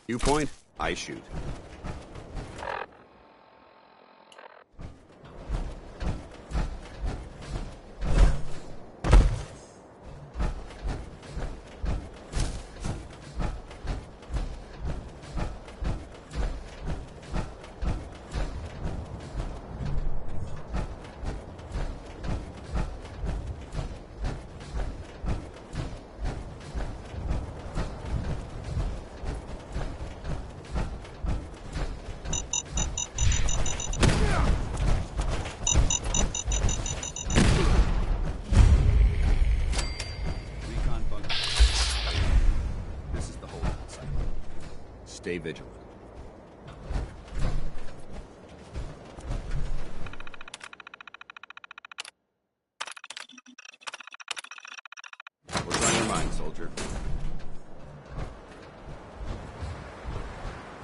You point, I shoot. Stay vigilant. What's on your mind, soldier?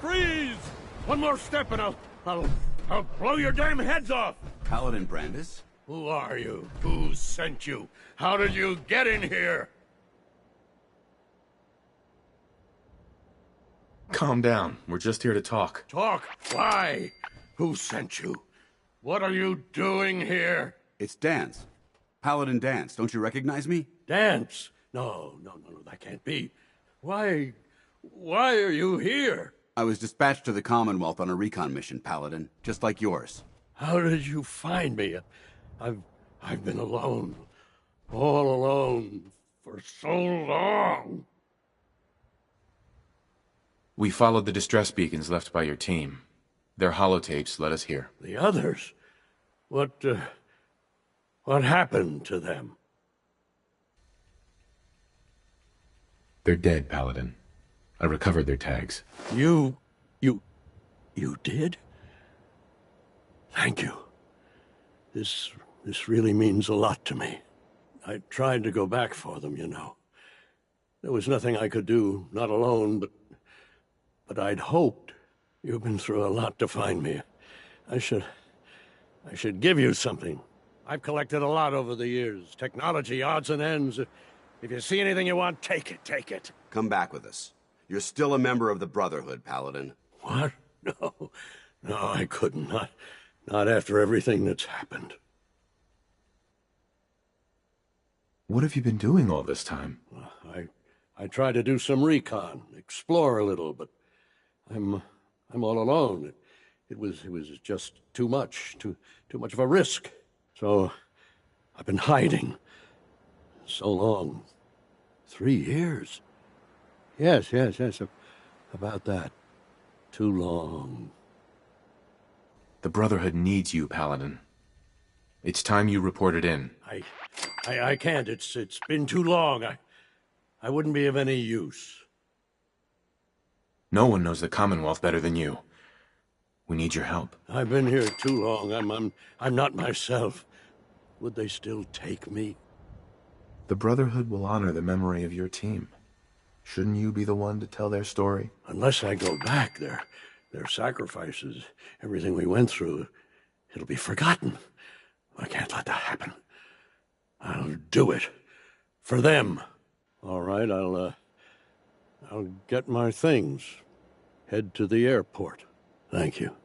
Freeze! One more step and I'll blow your damn heads off! Paladin Brandis? Who are you? Who sent you? How did you get in here? Calm down. We're just here to talk. Talk? Why? Who sent you? What are you doing here? It's Dance. Paladin Dance. Don't you recognize me? Dance? No, that can't be. Why are you here? I was dispatched to the Commonwealth on a recon mission, Paladin, just like yours. How did you find me? I've been alone. All alone. For so long. We followed the distress beacons left by your team. Their holotapes led us here. The others? What happened to them? They're dead, Paladin. I recovered their tags. You did? Thank you. This really means a lot to me. I tried to go back for them, you know. There was nothing I could do, not alone, but I'd hoped. You've been through a lot to find me. I should give you something. I've collected a lot over the years. Technology, odds and ends. If you see anything you want, take it. Come back with us. You're still a member of the Brotherhood, Paladin. What? No, I couldn't. Not after everything that's happened. What have you been doing all this time? I tried to do some recon, explore a little, but I'm all alone. It was just too much of a risk. So I've been hiding so long. 3 years. Yes, about that. Too long. The Brotherhood needs you, Paladin. It's time you reported in. I can't. It's been too long. I wouldn't be of any use. No one knows the Commonwealth better than you. We need your help. I've been here too long. I'm not myself. Would they still take me? The Brotherhood will honor the memory of your team. Shouldn't you be the one to tell their story? Unless I go back, their sacrifices, everything we went through, it'll be forgotten. I can't let that happen. I'll do it. For them. All right, I'll get my things. Head to the airport. Thank you.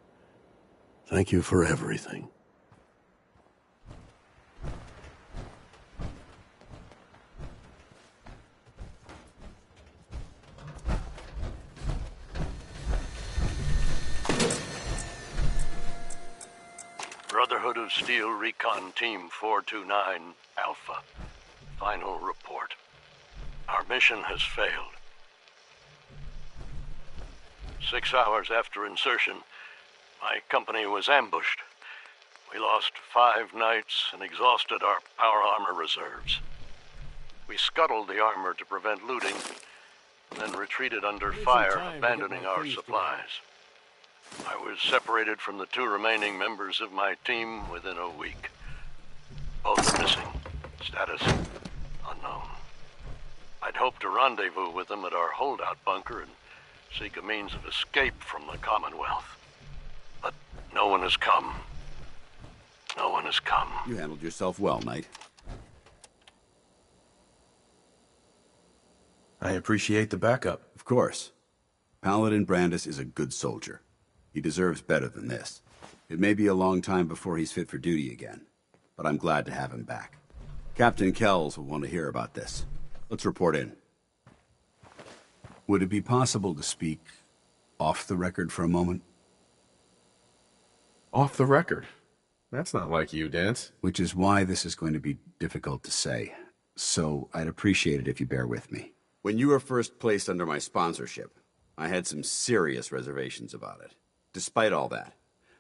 Thank you for everything. Brotherhood of Steel Recon Team 429 Alpha. Final report. Our mission has failed. 6 hours after insertion, my company was ambushed. We lost 5 knights and exhausted our power armor reserves. We scuttled the armor to prevent looting, then retreated under fire, abandoning our supplies. I was separated from the 2 remaining members of my team within a week. Both are missing. Status unknown. I'd hoped to rendezvous with them at our holdout bunker and seek a means of escape from the Commonwealth. But no one has come. No one has come. You handled yourself well, Knight. I appreciate the backup. Of course. Paladin Brandis is a good soldier. He deserves better than this. It may be a long time before he's fit for duty again, but I'm glad to have him back. Captain Kells will want to hear about this. Let's report in. Would it be possible to speak off the record for a moment? Off the record? That's not like you, Dance. Which is why this is going to be difficult to say. So I'd appreciate it if you bear with me. When you were first placed under my sponsorship, I had some serious reservations about it. Despite all that,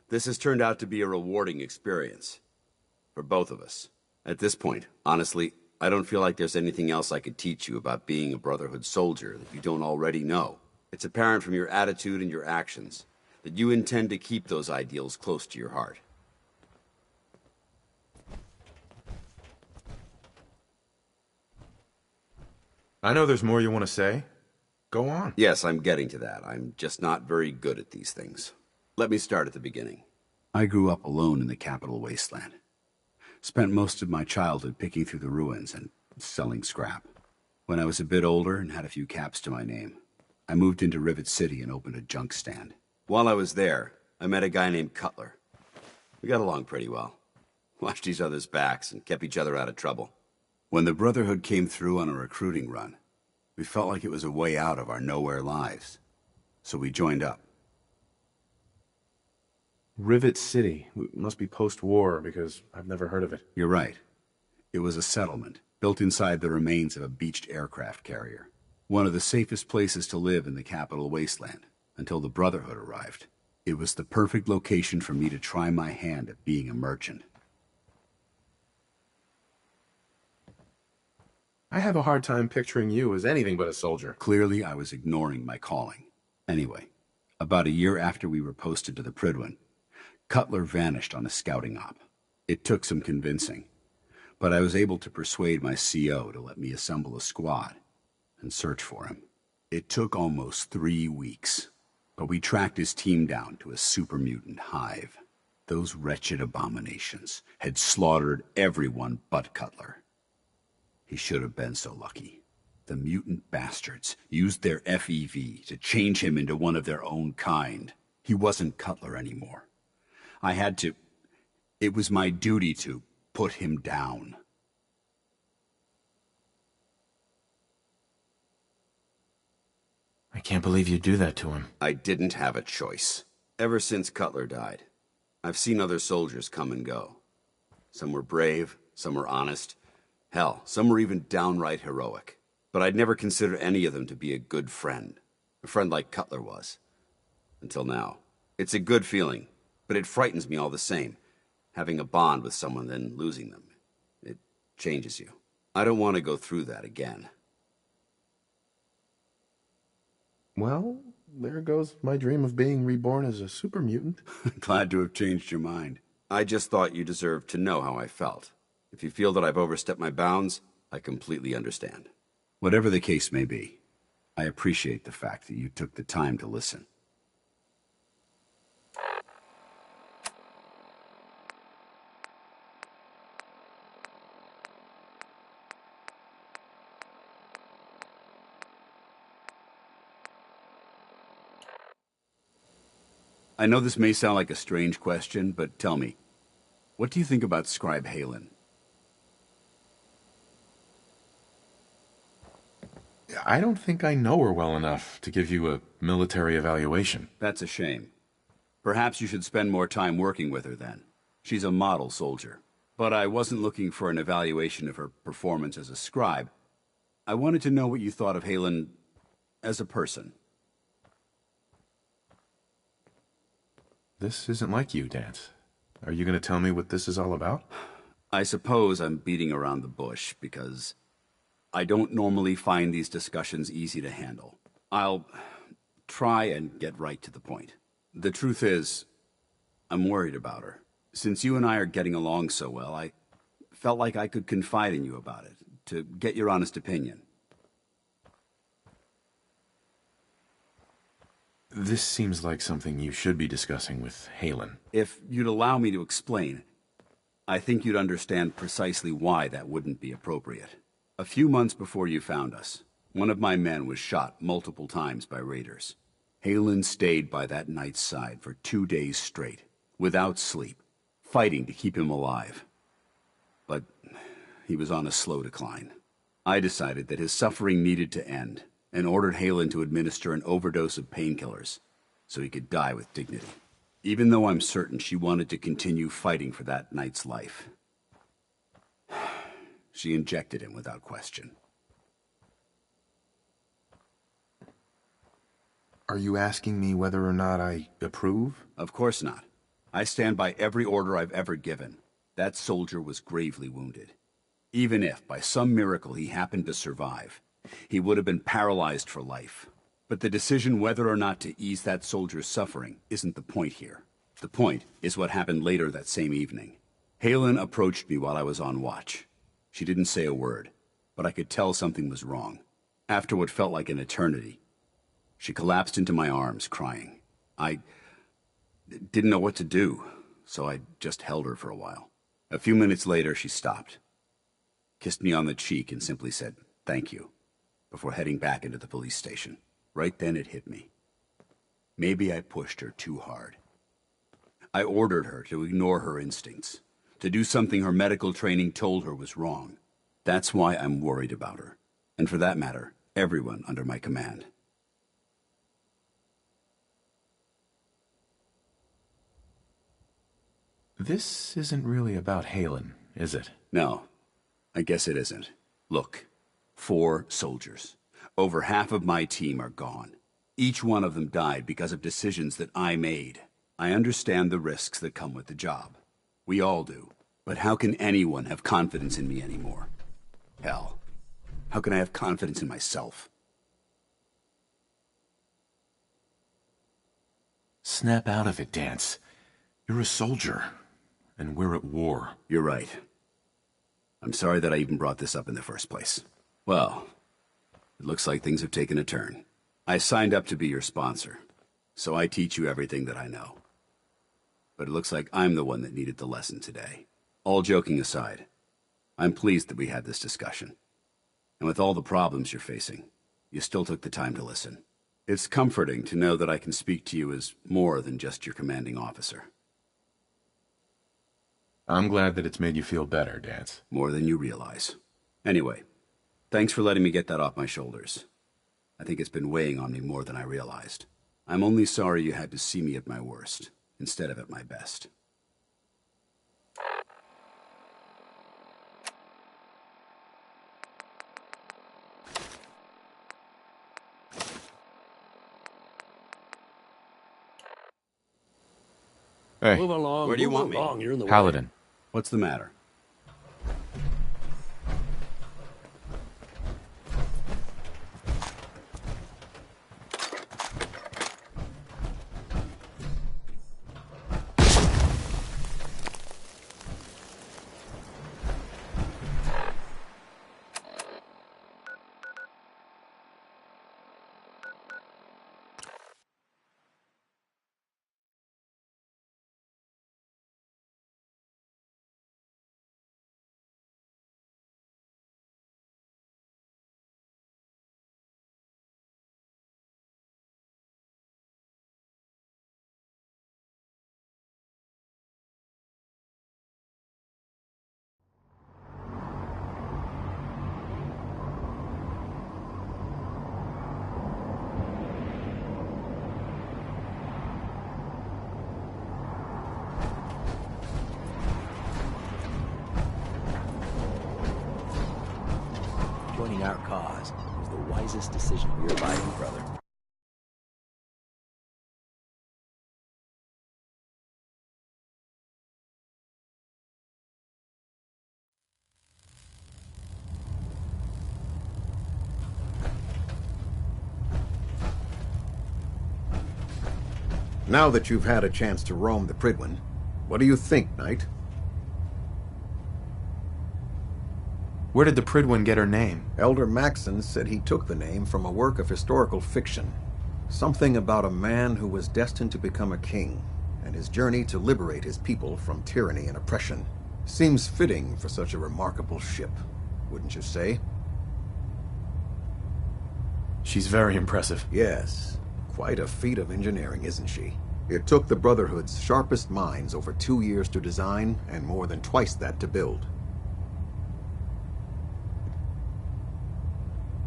this has turned out to be a rewarding experience. For both of us. At this point, honestly, I don't feel like there's anything else I could teach you about being a Brotherhood soldier that you don't already know. It's apparent from your attitude and your actions that you intend to keep those ideals close to your heart. I know there's more you want to say. Go on. Yes, I'm getting to that. I'm just not very good at these things. Let me start at the beginning. I grew up alone in the capital wasteland. Spent most of my childhood picking through the ruins and selling scrap. When I was a bit older and had a few caps to my name, I moved into Rivet City and opened a junk stand. While I was there, I met a guy named Cutler. We got along pretty well. Watched each other's backs and kept each other out of trouble. When the Brotherhood came through on a recruiting run, we felt like it was a way out of our nowhere lives. So we joined up. Rivet City. Must be post-war, because I've never heard of it. You're right. It was a settlement, built inside the remains of a beached aircraft carrier. One of the safest places to live in the capital wasteland, until the Brotherhood arrived. It was the perfect location for me to try my hand at being a merchant. I have a hard time picturing you as anything but a soldier. Clearly, I was ignoring my calling. Anyway, about a year after we were posted to the Prydwen, Cutler vanished on a scouting op. It took some convincing, but I was able to persuade my CO to let me assemble a squad and search for him. It took almost 3 weeks, but we tracked his team down to a super mutant hive. Those wretched abominations had slaughtered everyone but Cutler. He should have been so lucky. The mutant bastards used their FEV to change him into one of their own kind. He wasn't Cutler anymore. I had to... It was my duty to put him down. I can't believe you'd do that to him. I didn't have a choice. Ever since Cutler died, I've seen other soldiers come and go. Some were brave, some were honest. Hell, some were even downright heroic. But I'd never considered any of them to be a good friend. A friend like Cutler was. Until now. It's a good feeling, but it frightens me all the same. Having a bond with someone, then losing them. It changes you. I don't want to go through that again. Well, there goes my dream of being reborn as a super mutant. Glad to have changed your mind. I just thought you deserved to know how I felt. If you feel that I've overstepped my bounds, I completely understand. Whatever the case may be, I appreciate the fact that you took the time to listen. I know this may sound like a strange question, but tell me, what do you think about Scribe Halen? I don't think I know her well enough to give you a military evaluation. That's a shame. Perhaps you should spend more time working with her then. She's a model soldier. But I wasn't looking for an evaluation of her performance as a scribe. I wanted to know what you thought of Halen as a person. This isn't like you, Dance. Are you going to tell me what this is all about? I suppose I'm beating around the bush because I don't normally find these discussions easy to handle. I'll try and get right to the point. The truth is, I'm worried about her. Since you and I are getting along so well, I felt like I could confide in you about it, to get your honest opinion. This seems like something you should be discussing with Halen. If you'd allow me to explain, I think you'd understand precisely why that wouldn't be appropriate. A few months before you found us, one of my men was shot multiple times by raiders. Halen stayed by that knight's side for 2 days straight, without sleep, fighting to keep him alive. But he was on a slow decline. I decided that his suffering needed to end, and ordered Halen to administer an overdose of painkillers, so he could die with dignity. Even though I'm certain she wanted to continue fighting for that knight's life. She injected him without question. Are you asking me whether or not I approve? Of course not. I stand by every order I've ever given. That soldier was gravely wounded. Even if, by some miracle, he happened to survive, he would have been paralyzed for life. But the decision whether or not to ease that soldier's suffering isn't the point here. The point is what happened later that same evening. Halen approached me while I was on watch. She didn't say a word, but I could tell something was wrong. After what felt like an eternity, she collapsed into my arms, crying. I didn't know what to do, so I just held her for a while. A few minutes later, she stopped, kissed me on the cheek, and simply said, "Thank you," before heading back into the police station. Right then it hit me. Maybe I pushed her too hard. I ordered her to ignore her instincts, to do something her medical training told her was wrong. That's why I'm worried about her, and for that matter, everyone under my command. This isn't really about Halen, is it? No, I guess it isn't. Look, 4 soldiers. Over half of my team are gone. Each one of them died because of decisions that I made. I understand the risks that come with the job. We all do. But how can anyone have confidence in me anymore? Hell, how can I have confidence in myself? Snap out of it, Dance. You're a soldier, and we're at war. You're right. I'm sorry that I even brought this up in the first place. Well, it looks like things have taken a turn. I signed up to be your sponsor, so I teach you everything that I know. But it looks like I'm the one that needed the lesson today. All joking aside, I'm pleased that we had this discussion. And with all the problems you're facing, you still took the time to listen. It's comforting to know that I can speak to you as more than just your commanding officer. I'm glad that it's made you feel better, Dance. More than you realize. Anyway, thanks for letting me get that off my shoulders. I think it's been weighing on me more than I realized. I'm only sorry you had to see me at my worst, instead of at my best. Hey, Move along. Where do you move want me? along. You're in the way. Paladin. What's the matter? Joining our cause was the wisest decision of your life, brother. Now that you've had a chance to roam the Prydwen, what do you think, Knight? Where did the Prydwen get her name? Elder Maxson said he took the name from a work of historical fiction. Something about a man who was destined to become a king, and his journey to liberate his people from tyranny and oppression. Seems fitting for such a remarkable ship, wouldn't you say? She's very impressive. Yes, Quite a feat of engineering, isn't she? It took the Brotherhood's sharpest minds over 2 years to design and more than twice that to build.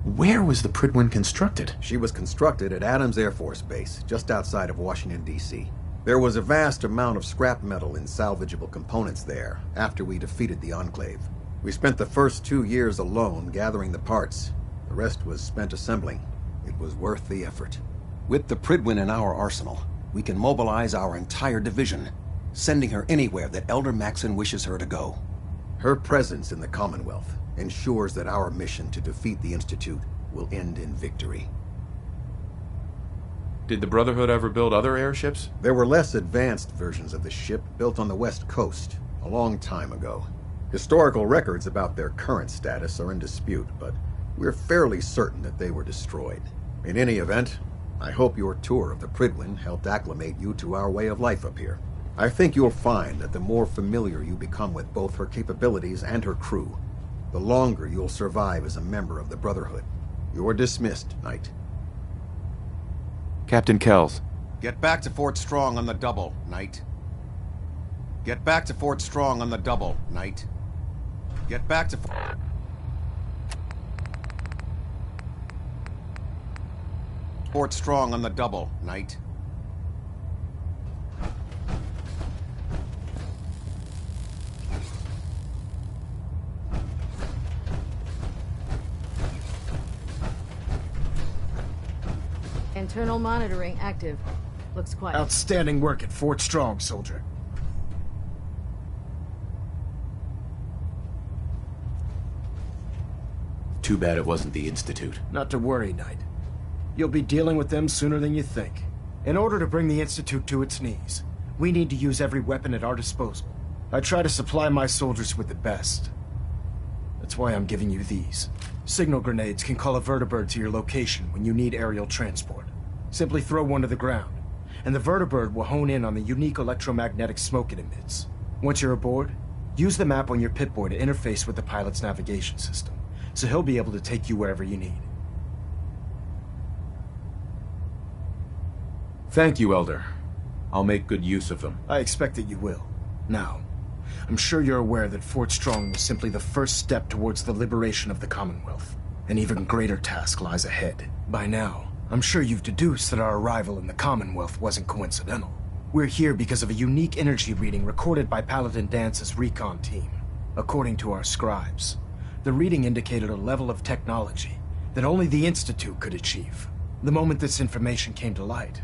Where was the Prydwen constructed? She was constructed at Adams Air Force Base, just outside of Washington, D.C. There was a vast amount of scrap metal and salvageable components there after we defeated the Enclave. We spent the first 2 years alone gathering the parts. The rest was spent assembling. It was worth the effort. With the Prydwen in our arsenal, we can mobilize our entire division, sending her anywhere that Elder Maxon wishes her to go. Her presence in the Commonwealth ensures that our mission to defeat the Institute will end in victory. Did the Brotherhood ever build other airships? There were less advanced versions of the ship built on the West Coast a long time ago. Historical records about their current status are in dispute, but we're fairly certain that they were destroyed. In any event, I hope your tour of the Prydwen helped acclimate you to our way of life up here. I think you'll find that the more familiar you become with both her capabilities and her crew, the longer you'll survive as a member of the Brotherhood. You're dismissed, Knight. Captain Kells. Get back to Fort Strong on the double, Knight. Get back to Fort Strong on the double, Knight. Get back to... Fort Strong on the double, Knight. Internal monitoring active. Looks quiet. Outstanding work at Fort Strong, soldier. Too bad it wasn't the Institute. Not to worry, Knight. You'll be dealing with them sooner than you think. In order to bring the Institute to its knees, we need to use every weapon at our disposal. I try to supply my soldiers with the best. That's why I'm giving you these. Signal grenades can call a vertibird to your location when you need aerial transport. Simply throw one to the ground, and the vertibird will hone in on the unique electromagnetic smoke it emits. Once you're aboard, use the map on your Pip-Boy to interface with the pilot's navigation system, so he'll be able to take you wherever you need. Thank you, Elder. I'll make good use of them. I expect that you will. Now, I'm sure you're aware that Fort Strong was simply the first step towards the liberation of the Commonwealth. An even greater task lies ahead. By now, I'm sure you've deduced that our arrival in the Commonwealth wasn't coincidental. We're here because of a unique energy reading recorded by Paladin Dance's recon team. According to our scribes, the reading indicated a level of technology that only the Institute could achieve. The moment this information came to light,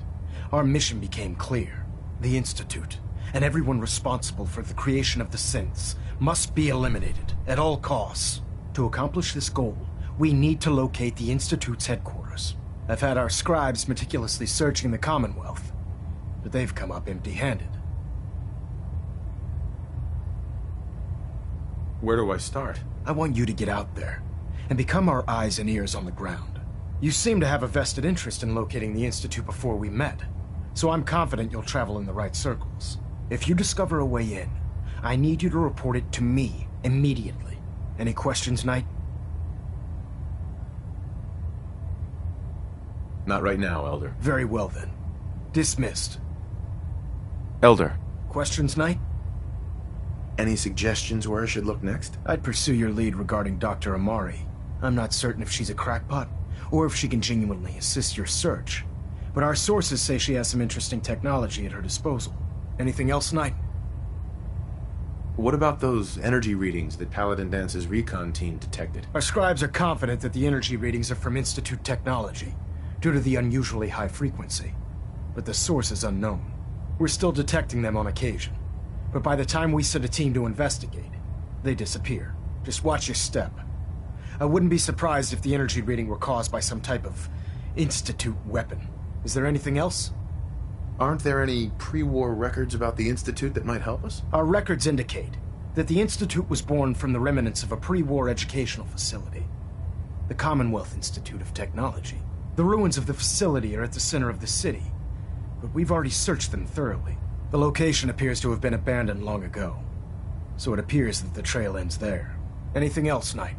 our mission became clear. The Institute, and everyone responsible for the creation of the synths, must be eliminated at all costs. To accomplish this goal, we need to locate the Institute's headquarters. I've had our scribes meticulously searching the Commonwealth, but they've come up empty-handed. Where do I start? I want you to get out there and become our eyes and ears on the ground. You seem to have a vested interest in locating the Institute before we met, so I'm confident you'll travel in the right circles. If you discover a way in, I need you to report it to me immediately. Any questions, Knight? Not right now, Elder. Very well then. Dismissed. Elder, Questions, Knight? any suggestions where I should look next? I'd pursue your lead regarding Dr. Amari. I'm not certain if she's a crackpot, or if she can genuinely assist your search. But our sources say she has some interesting technology at her disposal. Anything else, Knight? What about those energy readings that Paladin Dance's recon team detected? Our scribes are confident that the energy readings are from Institute technology, due to the unusually high frequency. But the source is unknown. We're still detecting them on occasion. But by the time we send a team to investigate, they disappear. Just watch your step. I wouldn't be surprised if the energy reading were caused by some type of Institute weapon. Is there anything else? Aren't there any pre-war records about the Institute that might help us? Our records indicate that the Institute was born from the remnants of a pre-war educational facility, the Commonwealth Institute of Technology. The ruins of the facility are at the center of the city, but we've already searched them thoroughly. The location appears to have been abandoned long ago, so it appears that the trail ends there. Anything else, Knight?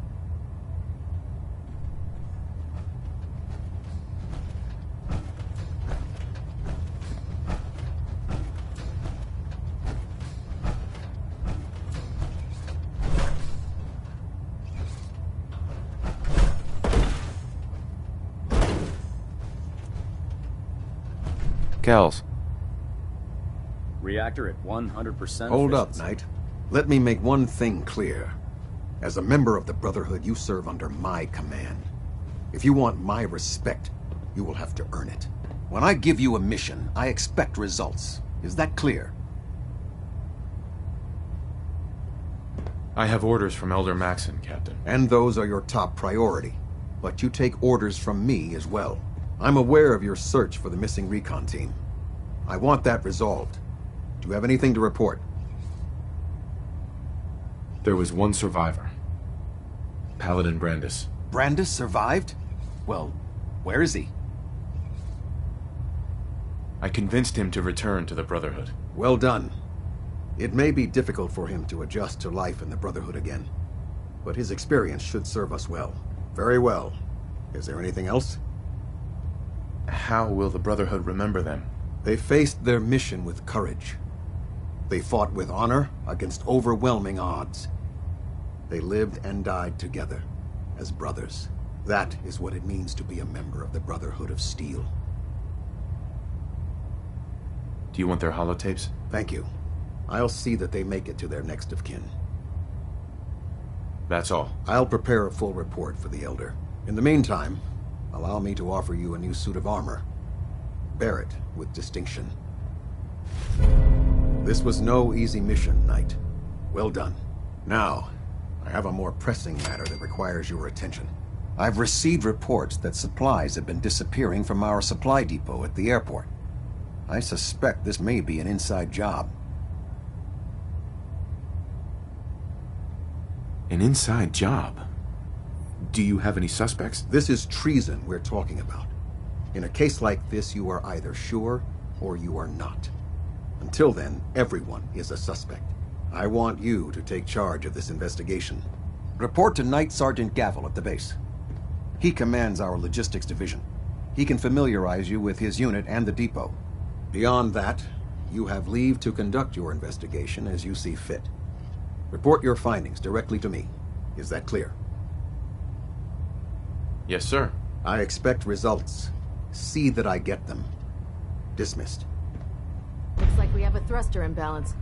Kells. Reactor at 100%. Hold up, Knight. Let me make one thing clear. As a member of the Brotherhood, you serve under my command. If you want my respect, you will have to earn it. When I give you a mission, I expect results. Is that clear? I have orders from Elder Maxon, Captain. And those are your top priority. But you take orders from me as well. I'm aware of your search for the missing recon team. I want that resolved. Do you have anything to report? There was one survivor. Paladin Brandis. Brandis survived? Well, where is he? I convinced him to return to the Brotherhood. Well done. It may be difficult for him to adjust to life in the Brotherhood again, but his experience should serve us well. Very well. Is there anything else? How will the Brotherhood remember them? They faced their mission with courage. They fought with honor against overwhelming odds. They lived and died together, as brothers. That is what it means to be a member of the Brotherhood of Steel. Do you want their holotapes? Thank you. I'll see that they make it to their next of kin. That's all. I'll prepare a full report for the Elder. In the meantime, allow me to offer you a new suit of armor. Bear it with distinction. This was no easy mission, Knight. Well done. Now, I have a more pressing matter that requires your attention. I've received reports that supplies have been disappearing from our supply depot at the airport. I suspect this may be an inside job. An inside job? Do you have any suspects? This is treason we're talking about. In a case like this, you are either sure or you are not. Until then, everyone is a suspect. I want you to take charge of this investigation. Report to Knight Sergeant Gavel at the base. He commands our logistics division. He can familiarize you with his unit and the depot. Beyond that, you have leave to conduct your investigation as you see fit. Report your findings directly to me. Is that clear? Yes, sir. I expect results. See that I get them. Dismissed. Looks like we have a thruster imbalance.